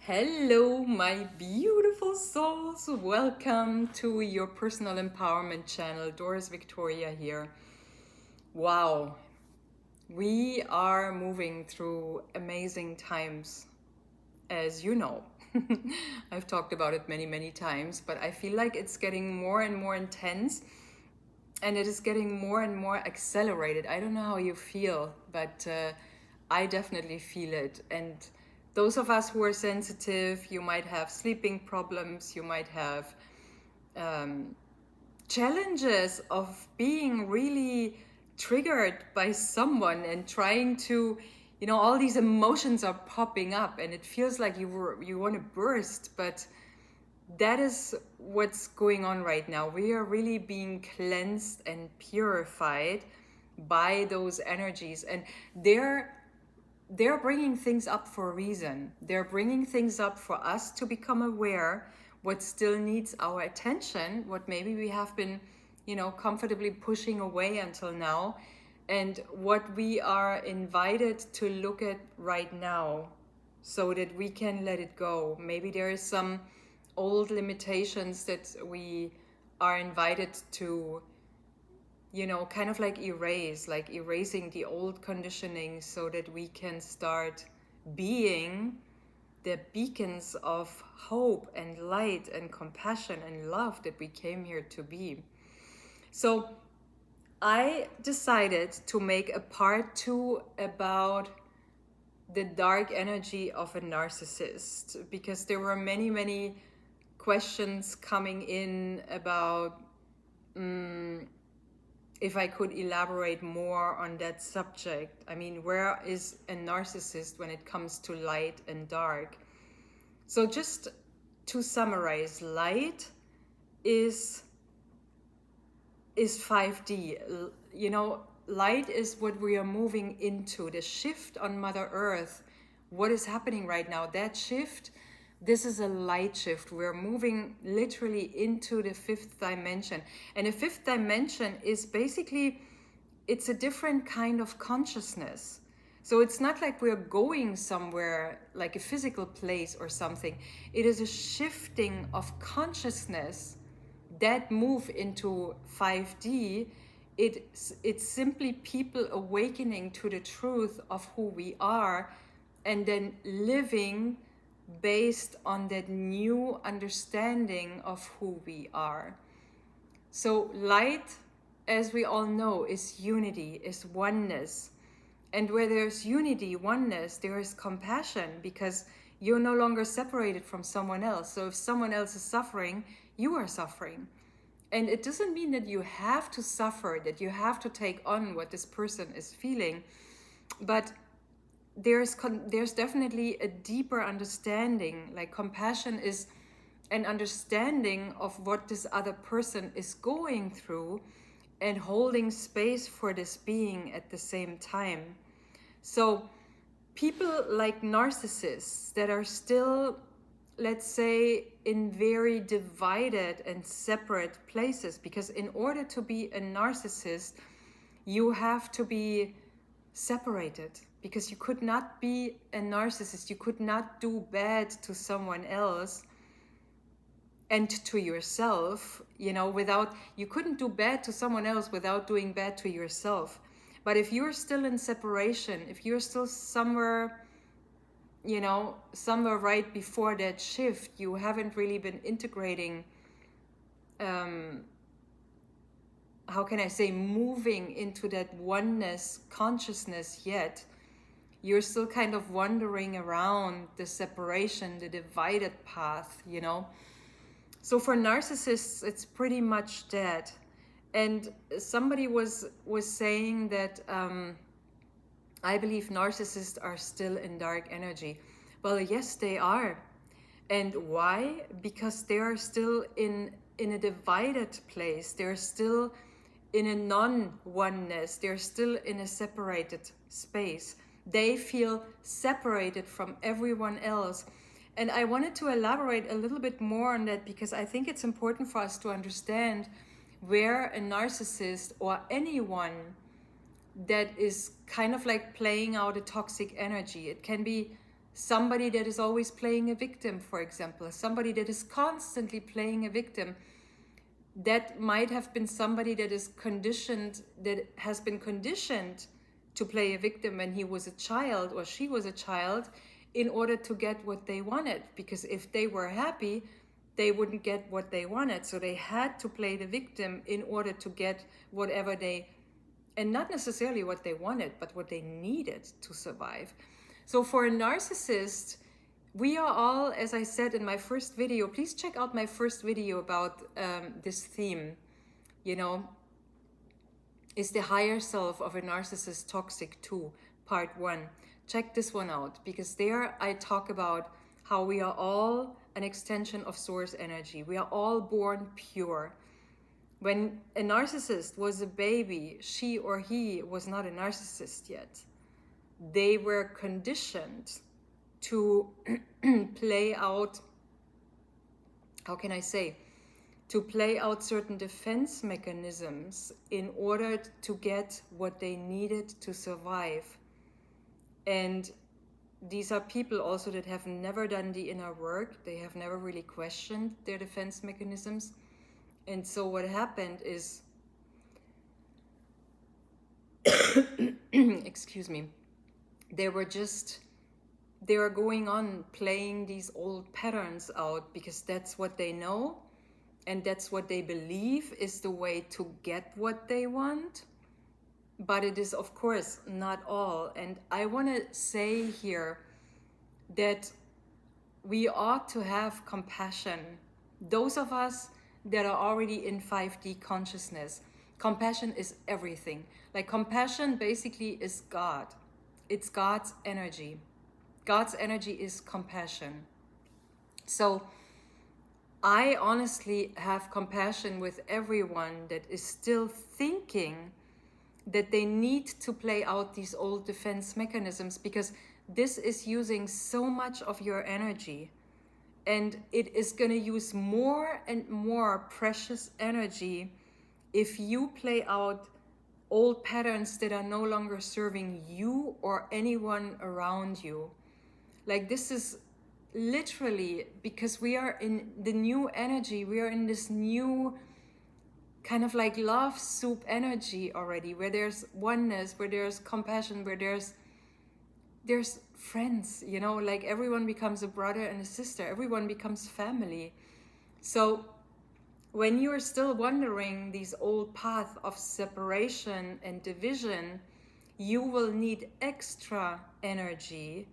Hello, my beautiful souls. Welcome to your personal empowerment channel. Doris Victoria here. Wow, we are moving through amazing times, as you know. I've talked about it many, many times, but I feel like it's getting more and more intense and it is getting more and more accelerated. I don't know how you feel, but I definitely feel it. And those of us who are sensitive, you might have sleeping problems, you might have challenges of being really triggered by someone and trying to, all these emotions are popping up and it feels like you want to burst, but that is what's going on right now. We are really being cleansed and purified by those energies, and they're bringing things up for a reason. They're bringing things up for us to become aware what still needs our attention, what maybe we have been, comfortably pushing away until now, and what we are invited to look at right now so that we can let it go. Maybe there is some old limitations that we are invited to, kind of like erasing the old conditioning so that we can start being the beacons of hope and light and compassion and love that we came here to be. So I decided to make a part 2 about the dark energy of a narcissist, because there were many questions coming in about if I could elaborate more on that subject. I mean, where is a narcissist when it comes to light and dark? So just to summarize, light is 5D. Light is what we are moving into, the shift on Mother Earth. What is happening right now? That shift, this is a light shift. We're moving literally into the 5th dimension. And the 5th dimension is basically, it's a different kind of consciousness. So it's not like we're going somewhere like a physical place or something. It is a shifting of consciousness that move into 5D. It's simply people awakening to the truth of who we are and then living based on that new understanding of who we are. So light, as we all know, is unity, is oneness. And where there's unity, oneness, there is compassion, because you're no longer separated from someone else. So if someone else is suffering, you are suffering. And it doesn't mean that you have to suffer, that you have to take on what this person is feeling, but there's definitely a deeper understanding. Like compassion is an understanding of what this other person is going through and holding space for this being at the same time. So people like narcissists that are still, let's say, in very divided and separate places, because in order to be a narcissist, you have to be separated, because you could not be a narcissist. You could not do bad to someone else and to yourself, you couldn't do bad to someone else without doing bad to yourself. But if you're still in separation, if you're still somewhere right before that shift, you haven't really been integrating, how can I say, moving into that oneness consciousness yet. You're still kind of wandering around the separation, the divided path, So for narcissists, it's pretty much that. And somebody was saying that I believe narcissists are still in dark energy. Well, yes, they are. And why? Because they are still in a divided place. They're still in a non-oneness. They're still in a separated space. They feel separated from everyone else. And I wanted to elaborate a little bit more on that, because I think it's important for us to understand where a narcissist or anyone that is kind of like playing out a toxic energy, it can be somebody that is always playing a victim, for example, somebody that is constantly playing a victim, that might have been somebody that is conditioned, that has been conditioned to play a victim when he was a child or she was a child, in order to get what they wanted. Because if they were happy, they wouldn't get what they wanted. So they had to play the victim in order to get whatever they, and not necessarily what they wanted, but what they needed to survive. So for a narcissist, we are all, as I said in my first video, please check out my first video about this theme, you know, is the higher self of a narcissist toxic too, part 1. Check this one out, because there I talk about how we are all an extension of source energy. We are all born pure. When a narcissist was a baby, she or he was not a narcissist yet. They were conditioned to play out, how can I say, to play out certain defense mechanisms in order to get what they needed to survive. And these are people also that have never done the inner work. They have never really questioned their defense mechanisms. And so what happened is, excuse me, they are going on playing these old patterns out, because that's what they know and that's what they believe is the way to get what they want. But it is, of course, not all. And I want to say here that we ought to have compassion. Those of us that are already in 5D consciousness, compassion is everything. Like, compassion basically is God. It's God's energy. God's energy is compassion. So I honestly have compassion with everyone that is still thinking that they need to play out these old defense mechanisms, because this is using so much of your energy, and it is going to use more and more precious energy if you play out old patterns that are no longer serving you or anyone around you. Like, this is literally because we are in the new energy, we are in this new kind of like love soup energy already, where there's oneness, where there's compassion, where there's friends, you know, like everyone becomes a brother and a sister, everyone becomes family. So when you're still wandering these old paths of separation and division, you will need extra energy,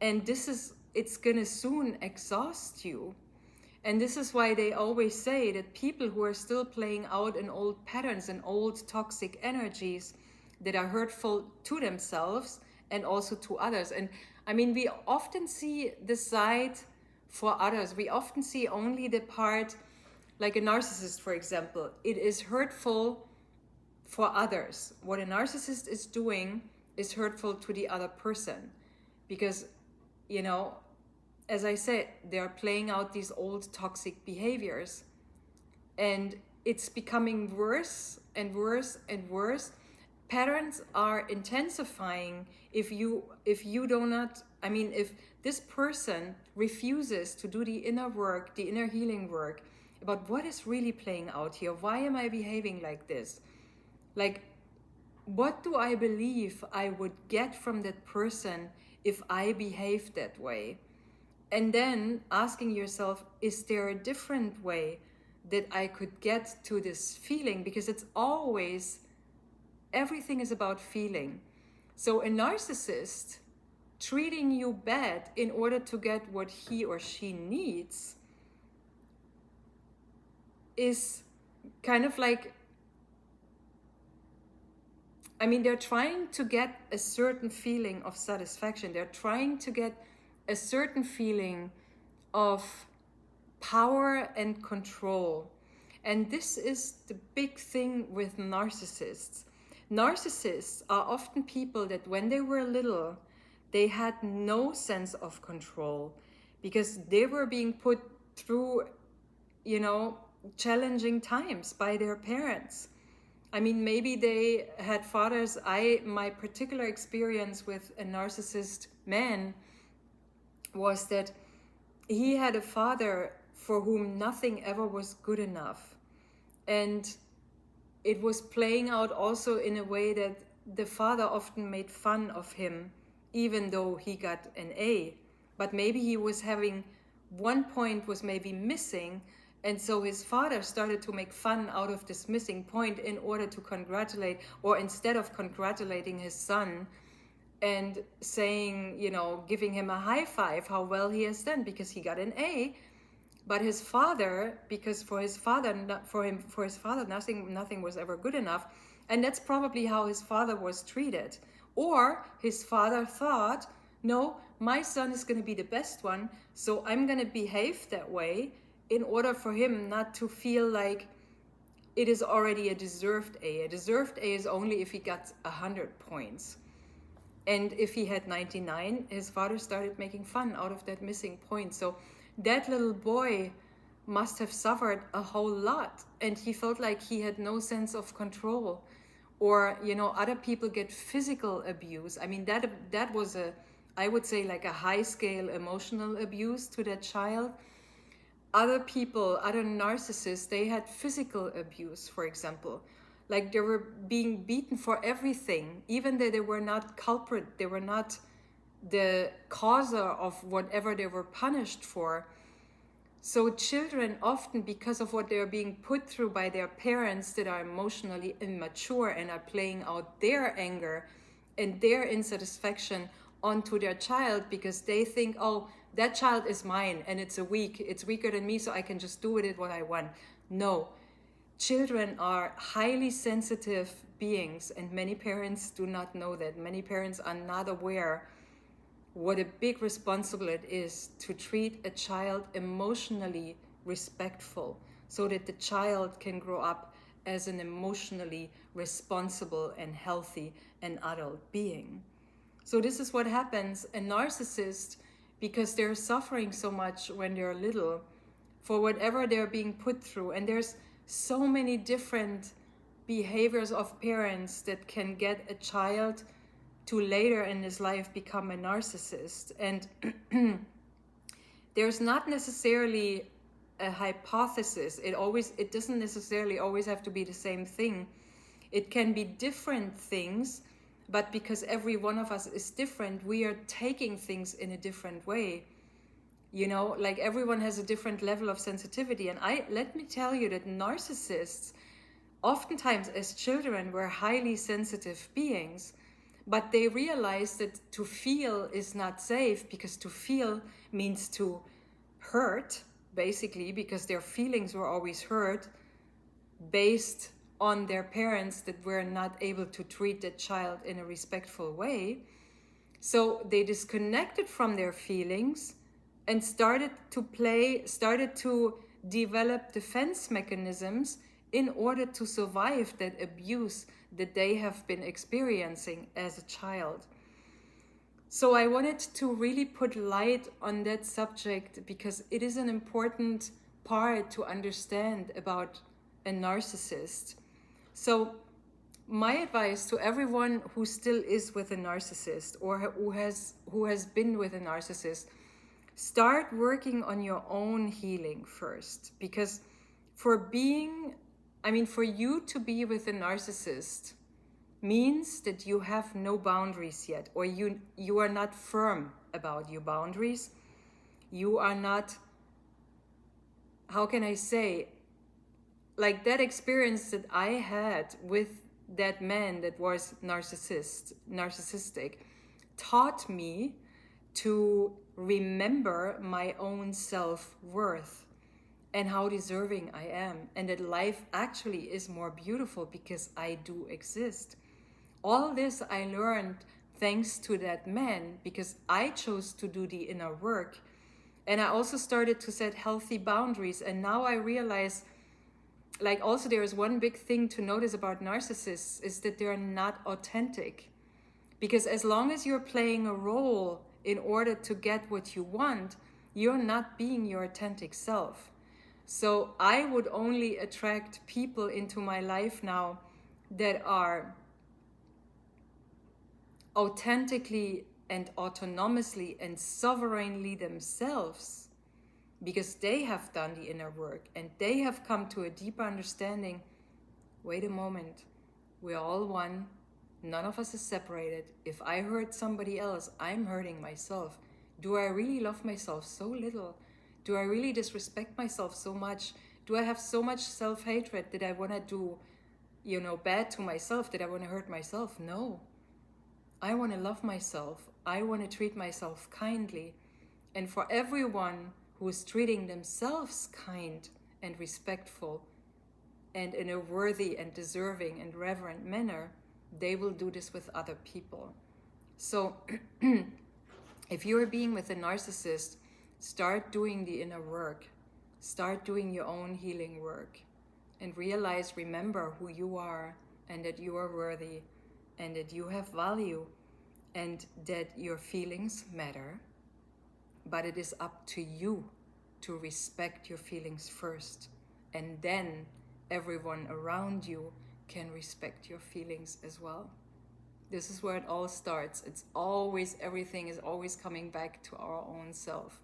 and it's gonna soon exhaust you. And this is why they always say that people who are still playing out in old patterns and old toxic energies that are hurtful to themselves and also to others. And I mean, we often see the side for others. We often see only the part, like a narcissist, for example. It is hurtful for others. What a narcissist is doing is hurtful to the other person, because, you know, as I said, they're playing out these old toxic behaviors, and it's becoming worse and worse and worse. Patterns are intensifying if this person refuses to do the inner work, the inner healing work about what is really playing out here. Why am I behaving like this? Like, what do I believe I would get from that person if I behaved that way? And then asking yourself, is there a different way that I could get to this feeling? Because it's always, everything is about feeling. So a narcissist treating you bad in order to get what he or she needs is kind of like, I mean, they're trying to get a certain feeling of satisfaction. They're trying to get a certain feeling of power and control. And this is the big thing with narcissists. Narcissists are often people that when they were little, they had no sense of control, because they were being put through, you know, challenging times by their parents. I mean, maybe they had fathers. My particular experience with a narcissist man was that he had a father for whom nothing ever was good enough. And it was playing out also in a way that the father often made fun of him, even though he got an A. But maybe he was having, one point was maybe missing, and so his father started to make fun out of this missing point in order to congratulate, or instead of congratulating his son and saying, giving him a high five, how well he has done because he got an A. But his father, because for his father nothing was ever good enough, and that's probably how his father was treated. Or his father thought, no, my son is going to be the best one, so I'm going to behave that way in order for him not to feel like it is already a deserved A. A deserved A is only if he got 100 points. And if he had 99, his father started making fun out of that missing point. So that little boy must have suffered a whole lot, and he felt like he had no sense of control. Or, other people get physical abuse. I mean, that was I would say, like a high scale emotional abuse to that child. Other people, other narcissists, they had physical abuse, for example. Like they were being beaten for everything, even though they were not culprit, they were not the causer of whatever they were punished for. So children often, because of what they're being put through by their parents that are emotionally immature and are playing out their anger and their insatisfaction onto their child, because they think, oh, that child is mine and it's weaker than me, so I can just do with it what I want. No, children are highly sensitive beings, and many parents do not know that. Many parents are not aware what a big responsibility it is to treat a child emotionally respectful, so that the child can grow up as an emotionally responsible and healthy and adult being. So this is what happens. A narcissist, because they're suffering so much when they're little for whatever they're being put through, and there's so many different behaviors of parents that can get a child to later in his life become a narcissist. And there's not necessarily a hypothesis. It doesn't necessarily always have to be the same thing. It can be different things, but because every one of us is different, we are taking things in a different way. Like everyone has a different level of sensitivity. And let me tell you that narcissists, oftentimes as children, were highly sensitive beings. But they realized that to feel is not safe, because to feel means to hurt, basically, because their feelings were always hurt based on their parents that were not able to treat that child in a respectful way. So they disconnected from their feelings and started to develop defense mechanisms in order to survive that abuse that they have been experiencing as a child. So I wanted to really put light on that subject, because it is an important part to understand about a narcissist. So my advice to everyone who still is with a narcissist, or who has been with a narcissist, start working on your own healing first. Because for you to be with a narcissist means that you have no boundaries yet, or you are not firm about your boundaries. You are not, how can I say, like that experience that I had with that man that was narcissistic taught me to remember my own self-worth and how deserving I am, and that life actually is more beautiful because I do exist. All this I learned thanks to that man, because I chose to do the inner work. And I also started to set healthy boundaries. And now I realize, like, also there is one big thing to notice about narcissists is that they're not authentic. Because as long as you're playing a role in order to get what you want, you're not being your authentic self. So I would only attract people into my life now that are authentically and autonomously and sovereignly themselves, because they have done the inner work and they have come to a deeper understanding. Wait a moment, we're all one. None of us is separated. If I hurt somebody else, I'm hurting myself. Do I really love myself so little? Do I really disrespect myself so much? Do I have so much self-hatred that I want to do, bad to myself, that I want to hurt myself? No. I want to love myself. I want to treat myself kindly. And for everyone who is treating themselves kind and respectful and in a worthy and deserving and reverent manner, they will do this with other people. So if you're being with a narcissist, start doing the inner work. Start doing your own healing work. And remember who you are, and that you are worthy, and that you have value, and that your feelings matter. But it is up to you to respect your feelings first. And then everyone around you can respect your feelings as well. This is where it all starts. Everything is always coming back to our own self.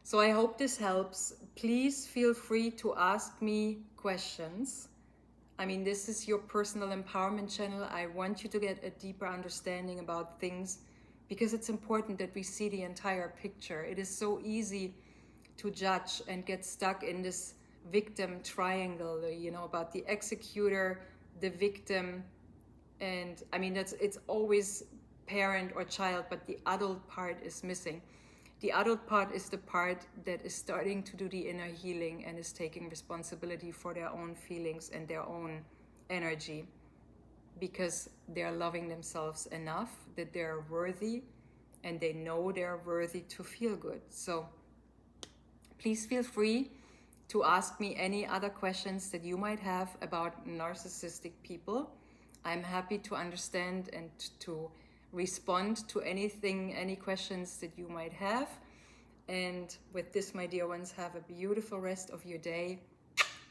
So I hope this helps. Please feel free to ask me questions. I mean, this is your personal empowerment channel. I want you to get a deeper understanding about things, because it's important that we see the entire picture. It is so easy to judge and get stuck in this victim triangle, about the executor, the victim, and I mean, it's always parent or child, but the adult part is missing. The adult part is the part that is starting to do the inner healing and is taking responsibility for their own feelings and their own energy, because they're loving themselves enough that they're worthy, and they know they're worthy to feel good. So please feel free to ask me any other questions that you might have about narcissistic people. I'm happy to understand and to respond to any questions that you might have. And with this, my dear ones, have a beautiful rest of your day.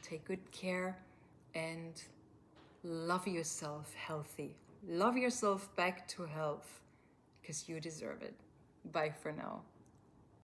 Take good care and love yourself healthy. Love yourself back to health, because you deserve it. Bye for now.